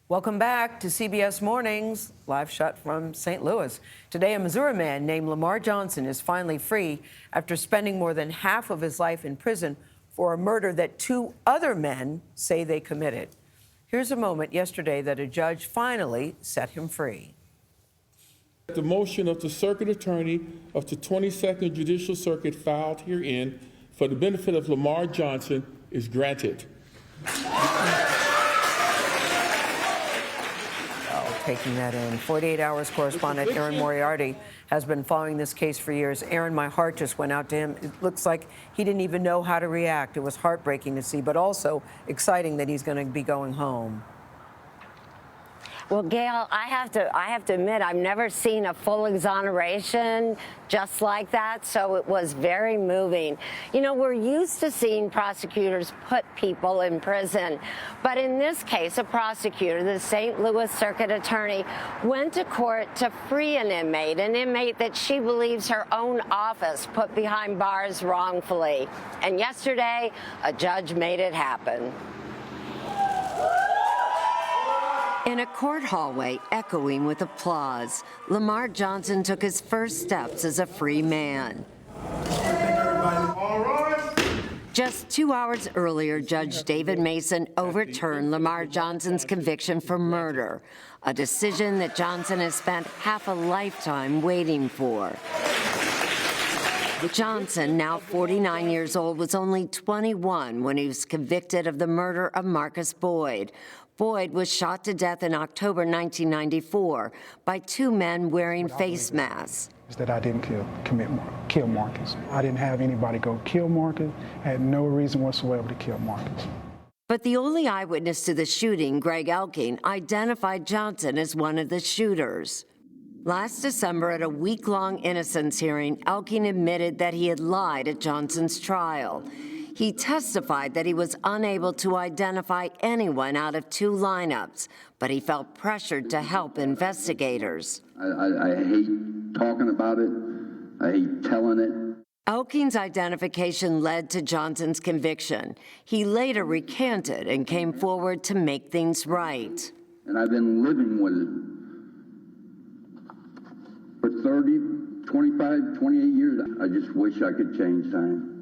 Welcome back to CBS Mornings, live shot from St. Louis. Today, a Missouri man named Lamar Johnson is finally free after spending more than half of his life in prison for a murder that two other men say they committed. Here's a moment yesterday that a judge finally set him free. The motion of the Circuit Attorney of the 22nd Judicial Circuit filed herein for the benefit of Lamar Johnson is granted. Taking that in. 48 Hours correspondent Erin Moriarty has been following this case for years. Erin, my heart just went out to him. It looks like he didn't even know how to react. It was heartbreaking to see, but also exciting that he's going to be going home. Well, Gayle, I have to admit, I've never seen a full exoneration just like that, so it was very moving. You know, we're used to seeing prosecutors put people in prison, but in this case, a prosecutor, the St. Louis Circuit Attorney, went to court to free an inmate that she believes her own office put behind bars wrongfully. And yesterday, a judge made it happen. In a court hallway echoing with applause, Lamar Johnson took his first steps as a free man. Just 2 hours earlier, Judge David Mason overturned Lamar Johnson's conviction for murder, a decision that Johnson has spent half a lifetime waiting for. Johnson, now 49 years old, was only 21 when he was convicted of the murder of Marcus Boyd. Boyd was shot to death in October 1994 by two men wearing face masks. That I didn't kill Marcus. I didn't have anybody go kill Marcus. I had no reason whatsoever to kill Marcus. But the only eyewitness to the shooting, Gayle King, identified Johnson as one of the shooters. Last December, at a week-long innocence hearing, King admitted that he had lied at Johnson's trial. He testified that he was unable to identify anyone out of two lineups, but he felt pressured to help investigators. I hate talking about it. I hate telling it. King's identification led to Johnson's conviction. He later recanted and came forward to make things right. And I've been living with it for 30, 25, 28 years. I just wish I could change time.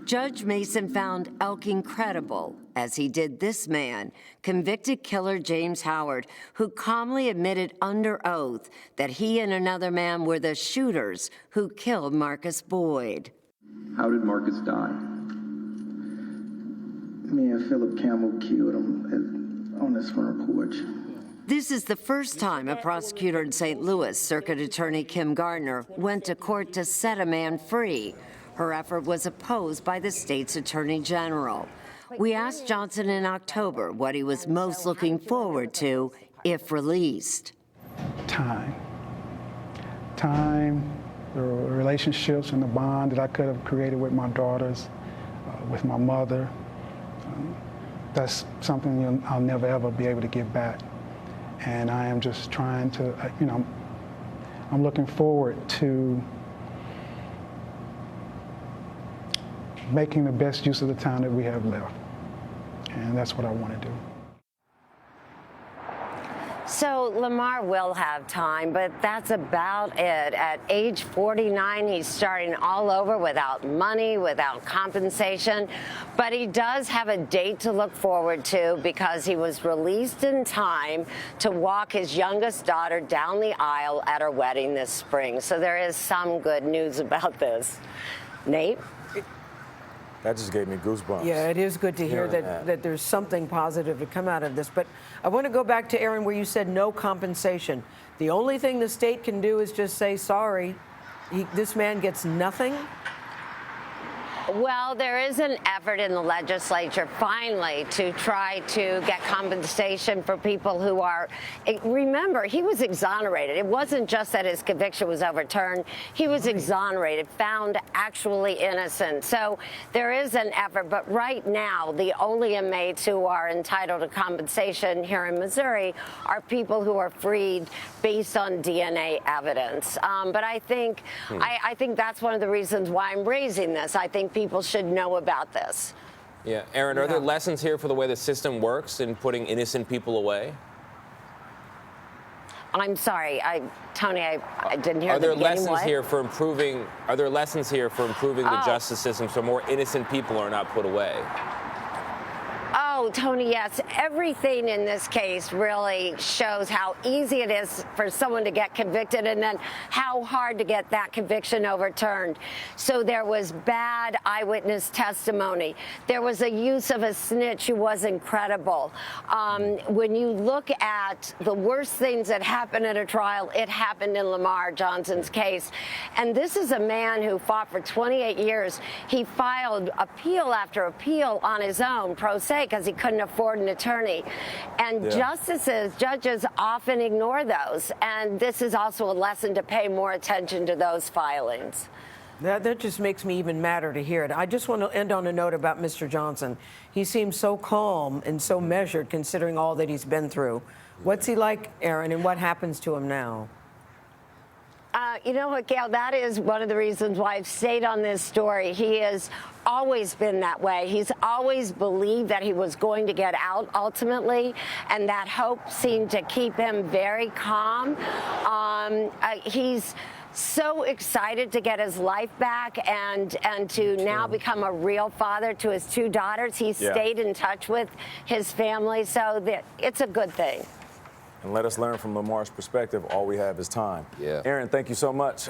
Judge Mason found King credible, as he did this man, convicted killer James Howard, who calmly admitted under oath that he and another man were the shooters who killed Marcus Boyd. How did Marcus die? Me and Philip Campbell killed him on his front porch. This is the first time a prosecutor in St. Louis, Circuit Attorney Kim Gardner, went to court to set a man free. Her effort was opposed by the state's attorney general. We asked Johnson in October what he was most looking forward to if released. Time, the relationships and the bond that I could have created with my daughters, with my mother. That's something I'll never, ever be able to give back. And I am just trying to, I'm looking forward to making the best use of the time that we have left. And that's what I want to do. So Lamar will have time, but that's about it. At age 49, he's starting all over without money, without compensation. But he does have a date to look forward to because he was released in time to walk his youngest daughter down the aisle at her wedding this spring. So there is some good news about this. Nate? That just gave me goosebumps. Yeah, it is good to hear that there's something positive to come out of this. But I want to go back to Erin, where you said no compensation. The only thing the state can do is just say, sorry, this man gets nothing? Well, there is an effort in the legislature finally to try to get compensation for people who are, remember, he was exonerated. It wasn't just that his conviction was overturned. He was exonerated, found actually innocent. So there is an effort. But right now, the only inmates who are entitled to compensation here in Missouri are people who are freed based on DNA evidence. But I think that's one of the reasons why I'm raising this. I think people should know about this. Yeah, Erin, are there lessons here for the way the system works in putting innocent people away? I'm sorry, Tony, I didn't hear Are the there beginning. lessons What? here for improving? Are there lessons here for improving the justice system so more innocent people are not put away? Oh, Tony, yes. Everything in this case really shows how easy it is for someone to get convicted and then how hard to get that conviction overturned. So there was bad eyewitness testimony. There was a use of a snitch who wasn't credible. When you look at the worst things that happen at a trial, it happened in Lamar Johnson's case. And this is a man who fought for 28 years. He filed appeal after appeal on his own, pro se, because he couldn't afford an attorney. And judges often ignore those. And this is also a lesson to pay more attention to those filings. That just makes me even madder to hear it. I just want to end on a note about Mr. Johnson. He seems so calm and so measured considering all that he's been through. What's he like, Erin, and what happens to him now? You know what, Gayle, that is one of the reasons why I've stayed on this story. He has always been that way. He's always believed that he was going to get out ultimately, and that hope seemed to keep him very calm. He's so excited to get his life back and to now become a real father to his two daughters. He stayed in touch with his family, so it's a good thing. And let us learn from Lamar's perspective. All we have is time. Yeah. Erin, thank you so much.